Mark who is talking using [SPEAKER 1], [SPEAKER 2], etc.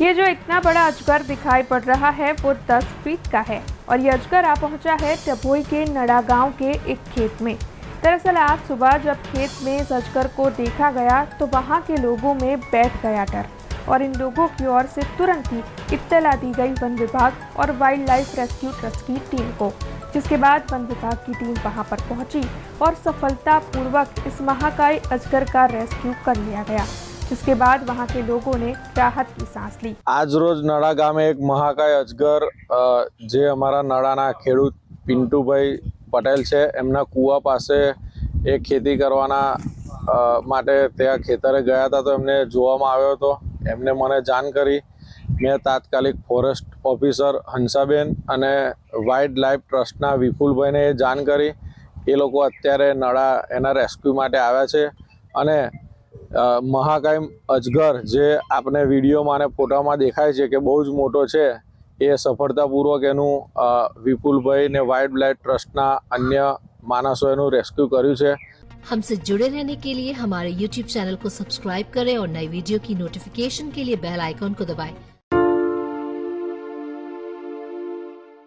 [SPEAKER 1] ये जो इतना बड़ा अजगर दिखाई पड़ रहा है वो 10 फीट का है और ये अजगर आ पहुंचा है डभोई के नड़ा गांव के एक खेत में। दरअसल आज सुबह जब खेत में इस अजगर को देखा गया तो वहां के लोगों में बैठ गया डर और इन लोगों की ओर से तुरंत ही इत्तला दी गई वन विभाग और वाइल्ड लाइफ रेस्क्यू ट्रस्ट की टीम को, जिसके बाद वन विभाग की टीम वहां पर पहुंची और सफलतापूर्वक इस महाकाय अजगर का रेस्क्यू कर लिया गया, जिसके बाद वहां के लोगों ने राहत की सांस ली।
[SPEAKER 2] आज रोज नड़ा गामे एक महाकाय अजगर जे अमारा नड़ाना खेडूत पिंटूभाई पटेल छे एमना कुआ पासे एक खेती करवाना माटे त्या खेतरे गया था तो एमने जोवामां आव्यो हतो। एमने मने जाण करी। मैं तात्कालिक फॉरेस्ट ऑफिसर हंसाबेन अने वाइल्ड लाइफ ट्रस्टना विपुलभाई ने जाण करी। ए लोको अत्यारे नड़ा एना रेस्क्यू माटे आव्या छे अने महाकाय अजगर जे आपने विडियो में फोटो में देखाय छे कि बहुत ज मोटो छे ए सफलतापूर्वक एनु विपुलभाई ने वाइल्ड लाइफ ट्रस्टना अन्य मानसों एनु रेस्क्यू कर्यु छे।
[SPEAKER 3] हमसे जुड़े रहने के लिए हमारे YouTube चैनल को सब्सक्राइब करें और नई वीडियो की नोटिफिकेशन के लिए बेल आइकॉन को दबाएं।